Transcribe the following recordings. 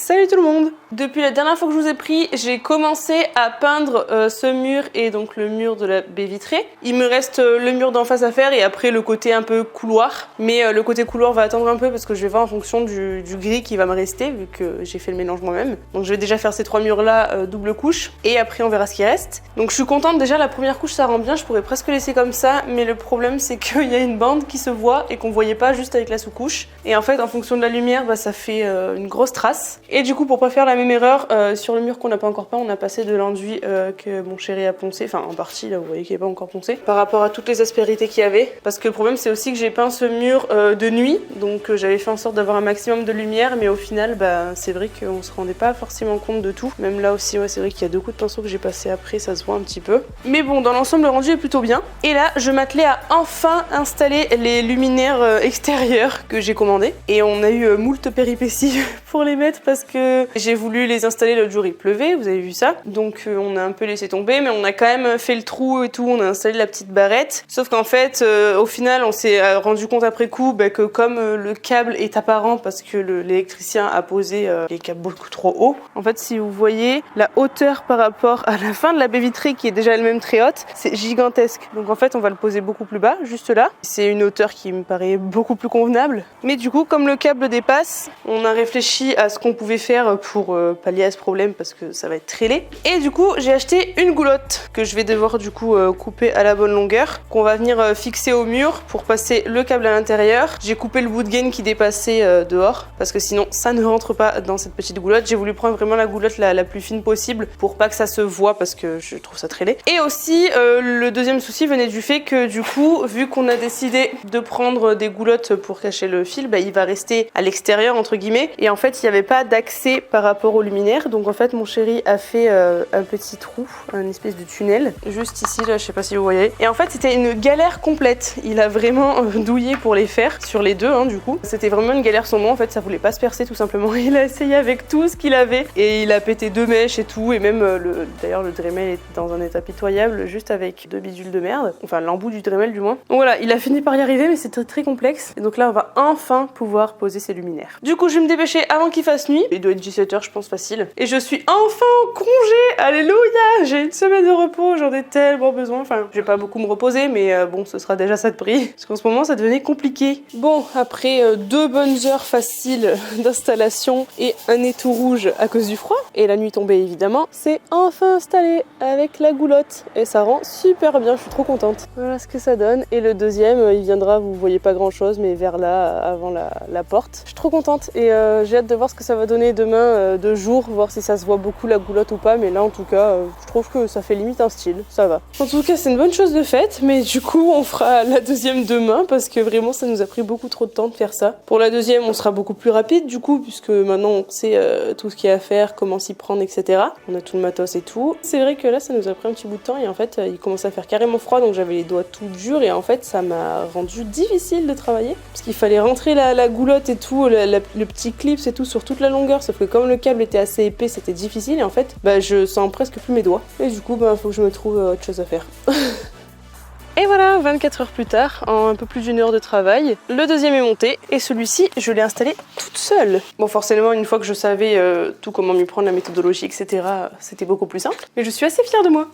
Salut tout le monde! Depuis la dernière fois que je vous ai pris, j'ai commencé à peindre ce mur et donc le mur de la baie vitrée. Il me reste le mur d'en face à faire et après le côté un peu couloir. Mais le côté couloir va attendre un peu parce que je vais voir en fonction du gris qui va me rester vu que j'ai fait le mélange moi-même. Donc je vais déjà faire ces 3 murs là double couche et après on verra ce qui reste. Donc je suis contente déjà, la première couche ça rend bien, je pourrais presque laisser comme ça. Mais le problème c'est qu'il y a une bande qui se voit et qu'on voyait pas juste avec la sous-couche. Et en fait en fonction de la lumière, bah, ça fait une grosse trace. Et du coup, pour pas faire la même erreur, sur le mur qu'on n'a pas encore peint, on a passé de l'enduit que mon chéri a poncé, enfin en partie, là vous voyez qu'il n'est pas encore poncé, par rapport à toutes les aspérités qu'il y avait. Parce que le problème c'est aussi que j'ai peint ce mur de nuit, donc j'avais fait en sorte d'avoir un maximum de lumière, mais au final, bah, c'est vrai qu'on se rendait pas forcément compte de tout. Même là aussi, ouais, c'est vrai qu'il y a 2 coups de pinceau que j'ai passé après, ça se voit un petit peu. Mais bon, dans l'ensemble, le rendu est plutôt bien. Et là, je m'attelais à enfin installer les luminaires extérieurs que j'ai commandés. Et on a eu moult péripéties pour les mettre parce que j'ai voulu les installer l'autre jour, il pleuvait, vous avez vu ça. Donc on a un peu laissé tomber, mais on a quand même fait le trou et tout, on a installé la petite barrette. Sauf qu'en fait, au final, on s'est rendu compte après coup que comme le câble est apparent parce que l'électricien a posé les câbles beaucoup trop haut, en fait, si vous voyez la hauteur par rapport à la fin de la baie vitrée qui est déjà elle-même très haute, c'est gigantesque. Donc en fait, on va le poser beaucoup plus bas, juste là. C'est une hauteur qui me paraît beaucoup plus convenable. Mais du coup, comme le câble dépasse, on a réfléchi à ce qu'on pouvait faire pour pallier à ce problème parce que ça va être très laid. Et du coup, j'ai acheté une goulotte que je vais devoir du coup couper à la bonne longueur, qu'on va venir fixer au mur pour passer le câble à l'intérieur. J'ai coupé le bout de gaine qui dépassait dehors parce que sinon ça ne rentre pas dans cette petite goulotte. J'ai voulu prendre vraiment la goulotte la plus fine possible pour pas que ça se voit parce que je trouve ça très laid. Et aussi, le deuxième souci venait du fait que du coup, vu qu'on a décidé de prendre des goulottes pour cacher le fil, bah, il va rester à l'extérieur entre guillemets. Et en fait, il n'y avait pas d'accès par rapport au luminaire. Donc en fait, mon chéri a fait un petit trou, un espèce de tunnel, juste ici, là, je sais pas si vous voyez. Et en fait, c'était une galère complète. Il a vraiment douillé pour les faire, sur les deux, hein, du coup. C'était vraiment une galère sans nom, en fait, ça voulait pas se percer tout simplement. Il a essayé avec tout ce qu'il avait et il a pété 2 mèches et tout. Et même, d'ailleurs, le Dremel est dans un état pitoyable, juste avec 2 bidules de merde. Enfin, l'embout du Dremel, du moins. Donc voilà, il a fini par y arriver, mais c'était très complexe. Et donc là, on va enfin pouvoir poser ses luminaires. Du coup, je vais me dépêcher avant qu'il fasse nuit. Il doit être 17h, je pense, facile. Et je suis enfin en congé. Alléluia! J'ai une semaine de repos, j'en ai tellement besoin. Enfin, je vais pas beaucoup me reposer, mais bon, ce sera déjà ça de prix. Parce qu'en ce moment, ça devenait compliqué. Bon, après 2 bonnes heures faciles d'installation et un nez tout rouge à cause du froid, et la nuit tombée évidemment, c'est enfin installé avec la goulotte. Et ça rend super bien, je suis trop contente. Voilà ce que ça donne. Et le deuxième, il viendra, vous voyez pas grand chose, mais vers là, avant la porte. Je suis trop contente et j'ai hâte de voir ce que ça va donner demain de jour, voir si ça se voit beaucoup la goulotte ou pas, mais là en tout cas, je trouve que ça fait limite un style, ça va. En tout cas, c'est une bonne chose de faite, mais du coup, on fera la deuxième demain parce que vraiment, ça nous a pris beaucoup trop de temps de faire ça. Pour la deuxième, on sera beaucoup plus rapide du coup, puisque maintenant on sait tout ce qu'il y a à faire, comment s'y prendre, etc. On a tout le matos et tout. C'est vrai que là, ça nous a pris un petit bout de temps et en fait, il commençait à faire carrément froid, donc j'avais les doigts tout durs et en fait, ça m'a rendu difficile de travailler parce qu'il fallait rentrer la goulotte et tout, le petit clip, c'est tout sur toute la longueur, sauf que comme le câble était assez épais, c'était difficile et en fait, bah, je sens presque plus mes doigts. Et du coup, bah, faut que je me trouve autre chose à faire. Et voilà, 24 heures plus tard, en un peu plus d'1 heure de travail, le deuxième est monté et celui-ci, je l'ai installé toute seule. Bon, forcément, une fois que je savais tout comment m'y prendre, la méthodologie, etc., c'était beaucoup plus simple. Mais je suis assez fière de moi.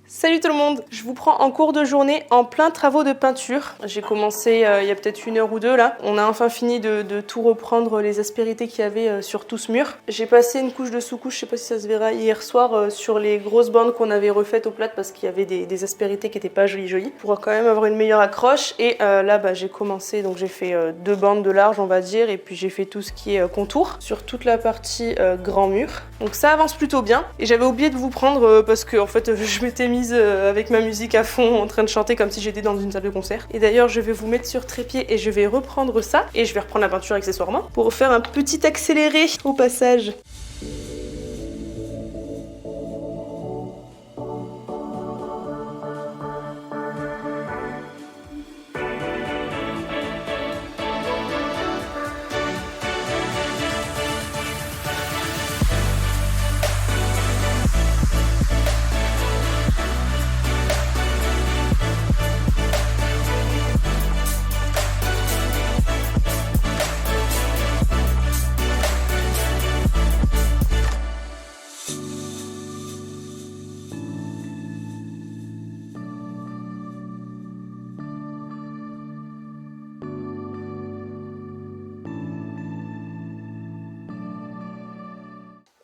Salut tout le monde, je vous prends en cours de journée en plein travaux de peinture. J'ai commencé il y a peut-être 1 heure ou 2 là. On a enfin fini de tout reprendre les aspérités qu'il y avait sur tout ce mur. J'ai passé une couche de sous-couche, je sais pas si ça se verra, hier soir sur les grosses bandes qu'on avait refaites au plâtre parce qu'il y avait des aspérités qui étaient pas jolies pour quand même avoir une meilleure accroche. Et là bah, j'ai commencé, donc j'ai fait 2 bandes de large on va dire et puis j'ai fait tout ce qui est contour sur toute la partie grand mur. Donc ça avance plutôt bien. Et j'avais oublié de vous prendre parce que en fait je m'étais mise avec ma musique à fond en train de chanter comme si j'étais dans une salle de concert. Et d'ailleurs je vais vous mettre sur trépied et je vais reprendre ça et je vais reprendre la peinture accessoirement pour faire un petit accéléré au passage.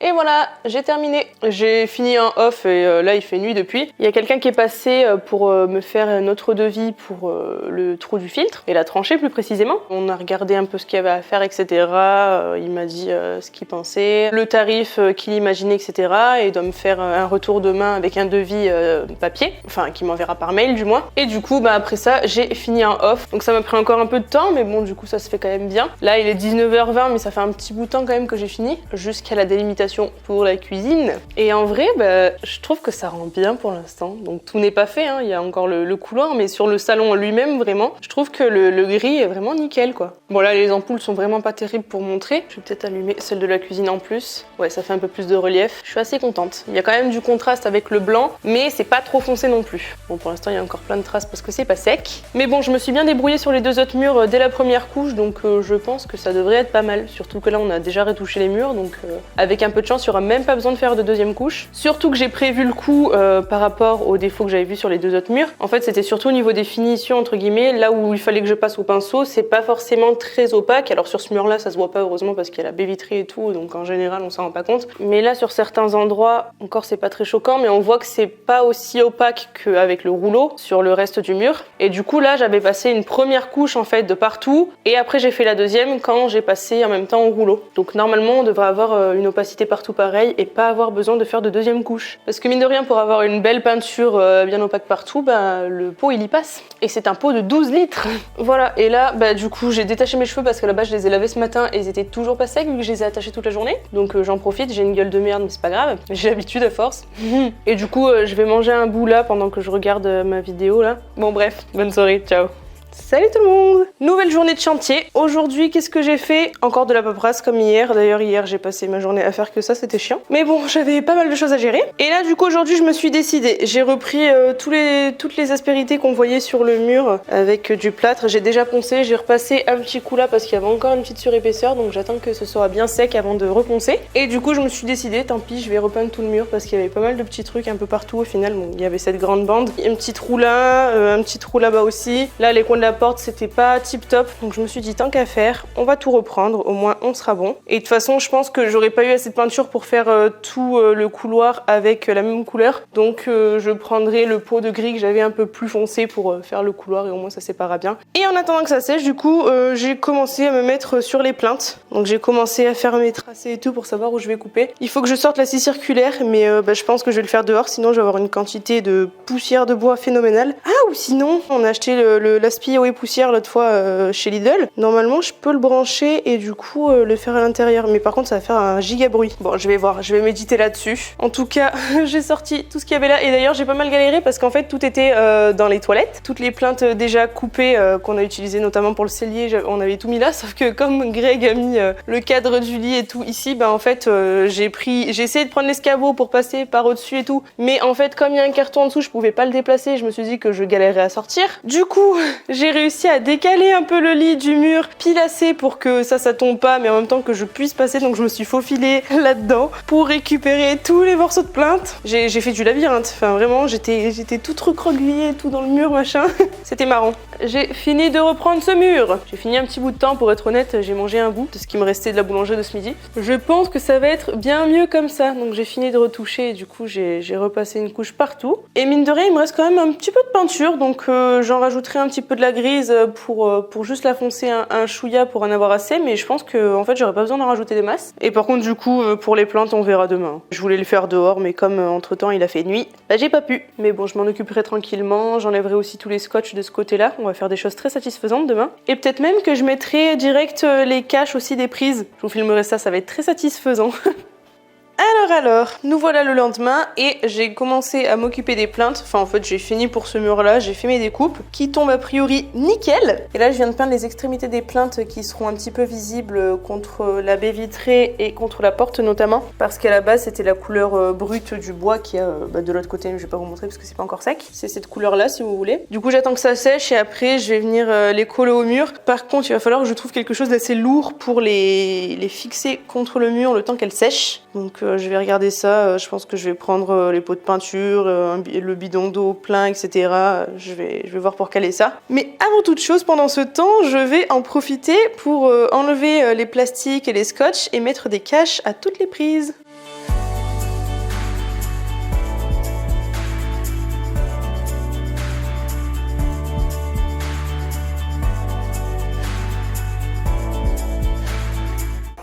Et voilà, j'ai terminé. J'ai fini un off et là il fait nuit depuis. Il y a quelqu'un qui est passé pour me faire un autre devis pour le trou du filtre et la tranchée plus précisément. On a regardé un peu ce qu'il y avait à faire, etc. Il m'a dit ce qu'il pensait, le tarif qu'il imaginait, etc. Et il doit me faire un retour demain avec un devis papier, enfin qui m'enverra par mail du moins. Et du coup, après ça, j'ai fini un off. Donc ça m'a pris encore un peu de temps, mais bon, du coup ça se fait quand même bien. Là, il est 19h20, mais ça fait un petit bout de temps quand même que j'ai fini, jusqu'à la délimitation pour la cuisine. Et en vrai, je trouve que ça rend bien pour l'instant. Donc tout n'est pas fait, hein. Il y a encore le couloir, mais sur le salon lui-même, vraiment, je trouve que le gris est vraiment nickel, quoi. Bon là, les ampoules sont vraiment pas terribles pour montrer. Je vais peut-être allumer celle de la cuisine en plus. Ouais, ça fait un peu plus de relief. Je suis assez contente. Il y a quand même du contraste avec le blanc, mais c'est pas trop foncé non plus. Bon, pour l'instant, il y a encore plein de traces parce que c'est pas sec. Mais bon, je me suis bien débrouillée sur les deux autres murs dès la première couche, donc je pense que ça devrait être pas mal. Surtout que là, on a déjà retouché les murs, donc avec un peu de chance, il n'y aura même pas besoin de faire de deuxième couche. Surtout que j'ai prévu le coup par rapport aux défauts que j'avais vus sur les deux autres murs. En fait, c'était surtout au niveau des finitions, entre guillemets, là où il fallait que je passe au pinceau, c'est pas forcément très opaque. Alors sur ce mur-là, ça se voit pas heureusement parce qu'il y a la baie vitrée et tout, donc en général, on s'en rend pas compte. Mais là, sur certains endroits, encore c'est pas très choquant, mais on voit que c'est pas aussi opaque qu'avec le rouleau sur le reste du mur. Et du coup, là, j'avais passé une première couche en fait de partout, et après j'ai fait la deuxième quand j'ai passé en même temps au rouleau. Donc normalement, on devrait avoir une opacité partout pareil et pas avoir besoin de faire de deuxième couche. Parce que mine de rien, pour avoir une belle peinture bien opaque partout, le pot il y passe. Et c'est un pot de 12 litres. Voilà, et là, du coup, j'ai détaché mes cheveux parce que là-bas, je les ai lavés ce matin et ils étaient toujours pas secs vu que je les ai attachés toute la journée. Donc j'en profite, j'ai une gueule de merde, mais c'est pas grave. J'ai l'habitude à force. Et du coup, je vais manger un bout là pendant que je regarde ma vidéo là. Bon bref, bonne soirée, ciao. Salut tout le monde! Nouvelle journée de chantier. Aujourd'hui, qu'est-ce que j'ai fait? Encore de la paperasse comme hier. D'ailleurs, hier, j'ai passé ma journée à faire que ça, c'était chiant. Mais bon, j'avais pas mal de choses à gérer. Et là, du coup, aujourd'hui, je me suis décidée. J'ai repris toutes les aspérités qu'on voyait sur le mur avec du plâtre. J'ai déjà poncé, j'ai repassé un petit coup là parce qu'il y avait encore une petite surépaisseur. Donc j'attends que ce soit bien sec avant de reponcer. Et du coup, je me suis décidée, tant pis, je vais repeindre tout le mur parce qu'il y avait pas mal de petits trucs un peu partout au final. Bon, il y avait cette grande bande. Un petit trou là, un petit trou là-bas aussi. Là, les coins de la porte, c'était pas tip top, donc je me suis dit tant qu'à faire, on va tout reprendre, au moins on sera bon. Et de toute façon, je pense que j'aurais pas eu assez de peinture pour faire tout le couloir avec la même couleur, donc je prendrai le pot de gris que j'avais un peu plus foncé pour faire le couloir et au moins ça séparera bien. Et en attendant que ça sèche, du coup, j'ai commencé à me mettre sur les plinthes. Donc j'ai commencé à faire mes tracés et tout pour savoir où je vais couper. Il faut que je sorte la scie circulaire, mais je pense que je vais le faire dehors, sinon je vais avoir une quantité de poussière de bois phénoménale. Ah, ou sinon, on a acheté l'aspirateur et poussière l'autre fois chez Lidl. Normalement, je peux le brancher et du coup le faire à l'intérieur. Mais par contre, ça va faire un giga bruit. Bon, je vais voir, je vais méditer là-dessus. En tout cas, j'ai sorti tout ce qu'il y avait là. Et d'ailleurs, j'ai pas mal galéré parce qu'en fait, tout était dans les toilettes. Toutes les plinthes déjà coupées qu'on a utilisées notamment pour le cellier, on avait tout mis là. Sauf que comme Greg a mis le cadre du lit et tout ici, en fait, j'ai essayé de prendre l'escabeau pour passer par au-dessus et tout. Mais en fait, comme il y a un carton en dessous, je pouvais pas le déplacer. Je me suis dit que je galérais à sortir. Du coup, j'ai réussi à décaler un peu le lit du mur pile assez pour que ça tombe pas, mais en même temps que je puisse passer. Donc je me suis faufilée là-dedans pour récupérer tous les morceaux de plinthe. J'ai fait du labyrinthe. Enfin vraiment, j'étais toute recroquevillée, tout dans le mur, machin. C'était marrant. J'ai fini de reprendre ce mur. J'ai fini un petit bout de temps, pour être honnête. J'ai mangé un bout de ce qui me restait de la boulangerie de ce midi. Je pense que ça va être bien mieux comme ça. Donc j'ai fini de retoucher et du coup j'ai repassé une couche partout. Et mine de rien, il me reste quand même un petit peu de peinture. Donc j'en rajouterai un petit peu de la grise pour juste la foncer un chouïa pour en avoir assez, mais je pense que en fait j'aurais pas besoin d'en rajouter des masses. Et par contre du coup pour les plantes on verra demain. Je voulais le faire dehors mais comme entre temps il a fait nuit, j'ai pas pu. Mais bon, je m'en occuperai tranquillement, j'enlèverai aussi tous les scotch de ce côté là, on va faire des choses très satisfaisantes demain. Et peut-être même que je mettrai direct les caches aussi des prises. Je vous filmerai ça, ça va être très satisfaisant. Alors, nous voilà le lendemain et j'ai commencé à m'occuper des plinthes. Enfin, en fait, j'ai fini pour ce mur-là, j'ai fait mes découpes qui tombent a priori nickel. Et là, je viens de peindre les extrémités des plinthes qui seront un petit peu visibles contre la baie vitrée et contre la porte notamment. Parce qu'à la base, c'était la couleur brute du bois qu'il y a de l'autre côté. Mais je vais pas vous montrer parce que c'est pas encore sec. C'est cette couleur-là si vous voulez. Du coup, j'attends que ça sèche et après, je vais venir les coller au mur. Par contre, il va falloir que je trouve quelque chose d'assez lourd pour les fixer contre le mur le temps qu'elles sèchent. Donc, je vais regarder ça, je pense que je vais prendre les pots de peinture, le bidon d'eau plein, etc. Je vais voir pour caler ça. Mais avant toute chose, pendant ce temps, je vais en profiter pour enlever les plastiques et les scotch et mettre des caches à toutes les prises.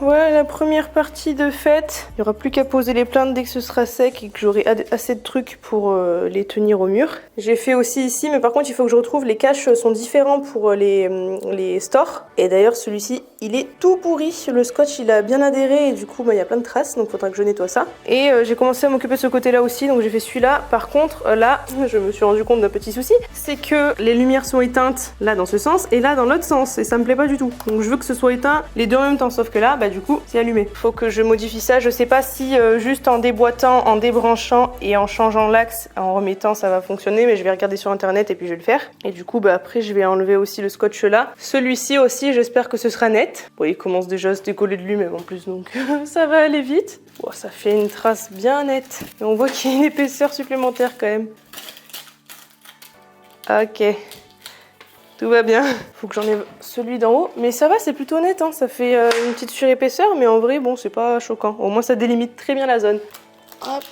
voilà la première partie de faite. Il n'y aura plus qu'à poser les plaintes dès que ce sera sec et que j'aurai assez de trucs pour les tenir au mur. J'ai fait aussi ici, mais par contre il faut que je retrouve, les caches sont différents pour les stores. Et d'ailleurs celui-ci, il est tout pourri. Le scotch il a bien adhéré et du coup il y a plein de traces, donc il faudra que je nettoie ça. Et j'ai commencé à m'occuper de ce côté-là aussi, donc j'ai fait celui-là. Par contre là, je me suis rendu compte d'un petit souci, c'est que les lumières sont éteintes là dans ce sens et là dans l'autre sens, et ça me plaît pas du tout. Donc je veux que ce soit éteint les deux en même temps, sauf que là, du coup, c'est allumé. Faut que je modifie ça. Je sais pas si juste en déboîtant, en débranchant et en changeant l'axe, en remettant, ça va fonctionner, mais je vais regarder sur internet et puis je vais le faire. Et du coup, après, je vais enlever aussi le scotch là. Celui-ci aussi, j'espère que ce sera net. Bon, il commence déjà à se décoller de lui-même en plus, donc ça va aller vite. Bon, ça fait une trace bien nette. Et on voit qu'il y a une épaisseur supplémentaire quand même. Ok. Tout va bien. Faut que j'enlève celui d'en haut. Mais ça va, c'est plutôt net, hein. Ça fait une petite surépaisseur, mais en vrai, bon, c'est pas choquant. Au moins, ça délimite très bien la zone. Hop.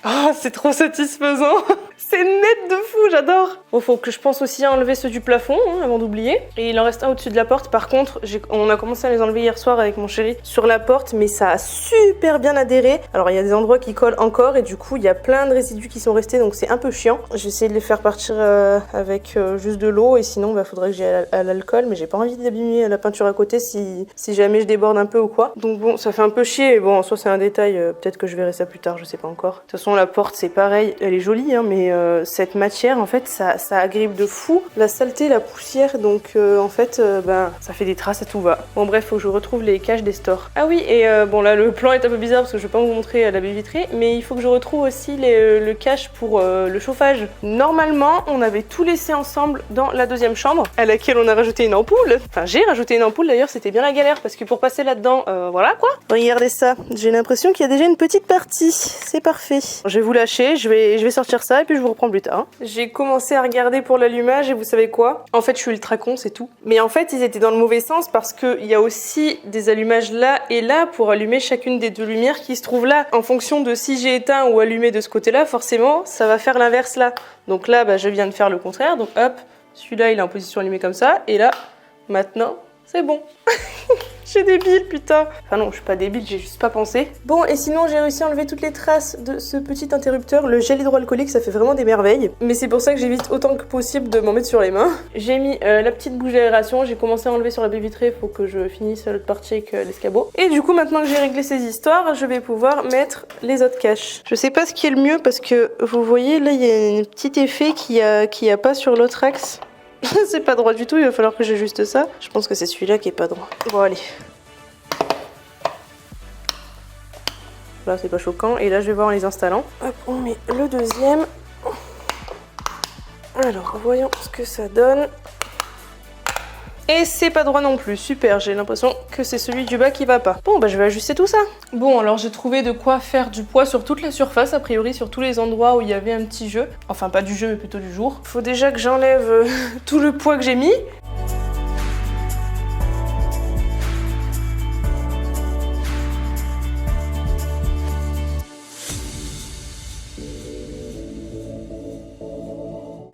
Ah, c'est trop satisfaisant. C'est net de fou, j'adore. Bon, faut que je pense aussi à enlever ceux du plafond, hein, avant d'oublier. Et il en reste un au-dessus de la porte. Par contre, on a commencé à les enlever hier soir avec mon chéri sur la porte, mais ça a super bien adhéré. Alors, il y a des endroits qui collent encore et du coup, il y a plein de résidus qui sont restés, donc c'est un peu chiant. J'ai essayé de les faire partir avec juste de l'eau et sinon, faudrait que j'aille à l'alcool, mais j'ai pas envie d'abîmer la peinture à côté si jamais je déborde un peu ou quoi. Donc bon, ça fait un peu chier, mais bon, en soi, c'est un détail. Peut-être que je verrai ça plus tard, je sais pas encore. De toute façon, la porte, c'est pareil. Elle est jolie, hein, mais cette matière, en fait, ça agrippe de fou la saleté, la poussière, donc en fait, ça fait des traces à tout va. Bon bref, faut que je retrouve les caches des stores. Ah oui, et bon là, le plan est un peu bizarre parce que je vais pas vous montrer la baie vitrée, mais il faut que je retrouve aussi le cache pour le chauffage. Normalement, on avait tout laissé ensemble dans la deuxième chambre, à laquelle on a rajouté une ampoule. Enfin, j'ai rajouté une ampoule d'ailleurs, c'était bien la galère parce que pour passer là-dedans, voilà quoi. Regardez ça, j'ai l'impression qu'il y a déjà une petite partie, c'est parfait. Je vais vous lâcher, je vais sortir ça et puis je vous reprends plus tard. J'ai commencé à regarder pour l'allumage et vous savez quoi? En fait, je suis ultra con, c'est tout. Mais en fait, ils étaient dans le mauvais sens parce qu'il y a aussi des allumages là et là pour allumer chacune des deux lumières qui se trouvent là. En fonction de si j'ai éteint ou allumé de ce côté-là, forcément, ça va faire l'inverse là. Donc là, je viens de faire le contraire. Donc hop, celui-là, il est en position allumée comme ça. Et là, maintenant, c'est bon. Je suis débile, putain. Enfin non, je suis pas débile, j'ai juste pas pensé. Bon, et sinon, j'ai réussi à enlever toutes les traces de ce petit interrupteur. Le gel hydroalcoolique, ça fait vraiment des merveilles. Mais c'est pour ça que j'évite autant que possible de m'en mettre sur les mains. J'ai mis la petite bouche d'aération. J'ai commencé à enlever sur la baie vitrée. Faut que je finisse l'autre partie avec l'escabeau. Et du coup, maintenant que j'ai réglé ces histoires, je vais pouvoir mettre les autres caches. Je sais pas ce qui est le mieux parce que, vous voyez, là, il y a un petit effet qu'il y a pas sur l'autre axe. C'est pas droit du tout, il va falloir que j'ajuste ça. Je pense que c'est celui-là qui est pas droit. Bon, allez. Là, c'est pas choquant. Et là, je vais voir en les installant. Hop, on met le deuxième. Alors, voyons ce que ça donne. Et c'est pas droit non plus, super, j'ai l'impression que c'est celui du bas qui va pas. Bon, je vais ajuster tout ça. Bon, alors j'ai trouvé de quoi faire du poids sur toute la surface, a priori sur tous les endroits où il y avait un petit jeu. Enfin, pas du jeu, mais plutôt du jour. Faut déjà que j'enlève tout le poids que j'ai mis.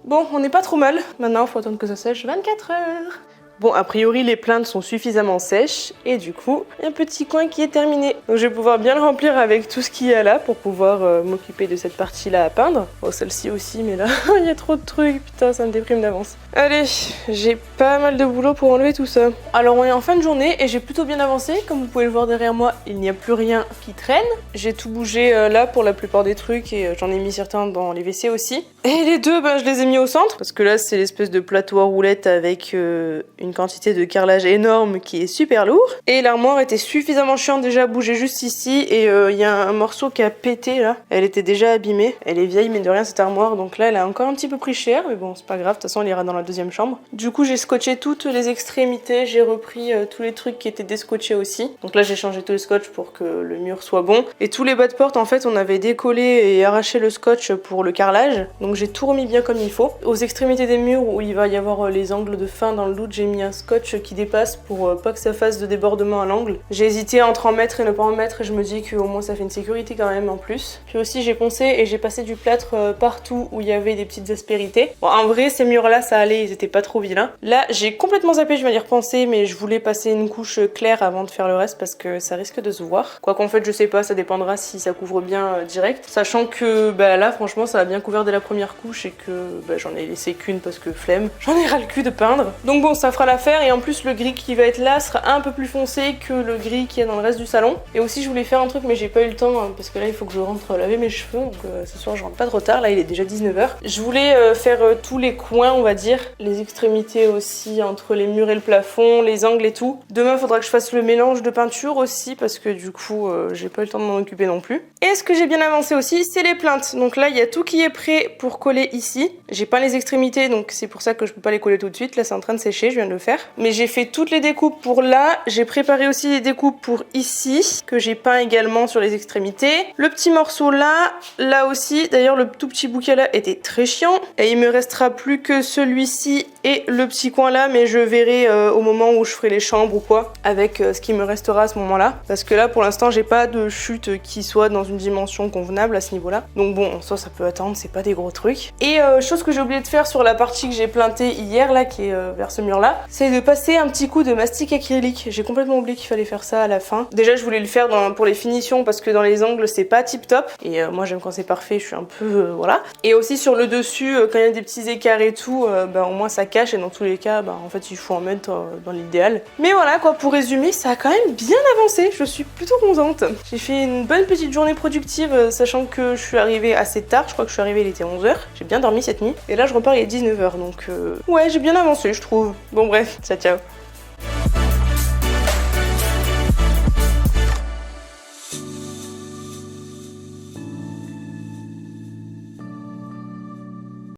Bon, on n'est pas trop mal. Maintenant, faut attendre que ça sèche 24 heures. Bon, a priori, les plaintes sont suffisamment sèches et du coup, un petit coin qui est terminé. Donc je vais pouvoir bien le remplir avec tout ce qu'il y a là pour pouvoir m'occuper de cette partie-là à peindre. Bon, celle-ci aussi, mais là, il y a trop de trucs, putain, ça me déprime d'avance. Allez, j'ai pas mal de boulot pour enlever tout ça. Alors, on est en fin de journée et j'ai plutôt bien avancé. Comme vous pouvez le voir derrière moi, il n'y a plus rien qui traîne. J'ai tout bougé là pour la plupart des trucs et j'en ai mis certains dans les WC aussi. Et les deux, je les ai mis au centre parce que là, c'est l'espèce de plateau à roulettes avec une quantité de carrelage énorme qui est super lourd. Et l'armoire était suffisamment chiante déjà à bouger juste ici et il y a un morceau qui a pété là. Elle était déjà abîmée. Elle est vieille mais de rien cette armoire, donc là elle a encore un petit peu pris cher, mais bon c'est pas grave, de toute façon elle ira dans la deuxième chambre. Du coup j'ai scotché toutes les extrémités, j'ai repris tous les trucs qui étaient déscotchés aussi. Donc là j'ai changé tout le scotch pour que le mur soit bon. Et tous les bas de porte en fait on avait décollé et arraché le scotch pour le carrelage. Donc j'ai tout remis bien comme il faut. Aux extrémités des murs où il va y avoir les angles de fin dans le doute, j'ai mis mis un scotch qui dépasse pour pas que ça fasse de débordement à l'angle. J'ai hésité entre en mettre et ne pas en mettre et je me dis qu'au moins ça fait une sécurité quand même en plus. Puis aussi j'ai poncé et j'ai passé du plâtre partout où il y avait des petites aspérités. Bon, en vrai ces murs là ça allait, ils étaient pas trop vilains. Là j'ai complètement zappé, je vais dire penser, mais je voulais passer une couche claire avant de faire le reste parce que ça risque de se voir. Quoi qu'en fait je sais pas, ça dépendra si ça couvre bien direct. Sachant que bah, là franchement ça a bien couvert dès la première couche et que bah, j'en ai laissé qu'une parce que flemme. J'en ai ras le cul de peindre. Donc bon, ça fera l'affaire et en plus le gris qui va être là sera un peu plus foncé que le gris qu'il y a dans le reste du salon. Et aussi je voulais faire un truc mais j'ai pas eu le temps hein, parce que là il faut que je rentre laver mes cheveux donc ce soir je rentre pas trop tard, là il est déjà 19h. Je voulais faire tous les coins on va dire, les extrémités aussi entre les murs et le plafond, les angles et tout. Demain faudra que je fasse le mélange de peinture aussi parce que du coup j'ai pas eu le temps de m'en occuper non plus. Et ce que j'ai bien avancé aussi c'est les plaintes. Donc là il y a tout qui est prêt pour coller ici. J'ai pas les extrémités donc c'est pour ça que je peux pas les coller tout de suite. Là c'est en train de sécher, je viens de le faire. Mais j'ai fait toutes les découpes pour là. J'ai préparé aussi les découpes pour ici que j'ai peint également sur les extrémités. Le petit morceau là, là aussi. D'ailleurs le tout petit bouquet là était très chiant. Et il me restera plus que celui-ci et le petit coin là. Mais je verrai au moment où je ferai les chambres ou quoi avec ce qui me restera à ce moment là. Parce que là pour l'instant j'ai pas de chute qui soit dans une dimension convenable à ce niveau là. Donc bon ça peut attendre, c'est pas des gros trucs. Et chose que j'ai oublié de faire sur la partie que j'ai peintée hier là qui est vers ce mur là, c'est de passer un petit coup de mastic acrylique. J'ai complètement oublié qu'il fallait faire ça à la fin. Déjà je voulais le faire pour les finitions parce que dans les angles c'est pas tip top et moi j'aime quand c'est parfait, je suis un peu voilà. Et aussi sur le dessus quand il y a des petits écarts et tout, bah, au moins ça cache et dans tous les cas bah, en fait il faut en mettre dans l'idéal. Mais voilà quoi, pour résumer ça a quand même bien avancé, je suis plutôt contente. J'ai fait une bonne petite journée productive sachant que je suis arrivée assez tard, je crois que je suis arrivée il était 11h, j'ai bien dormi cette nuit et là je repars il est 19h donc ouais j'ai bien avancé je trouve. Bon bref, ciao ciao.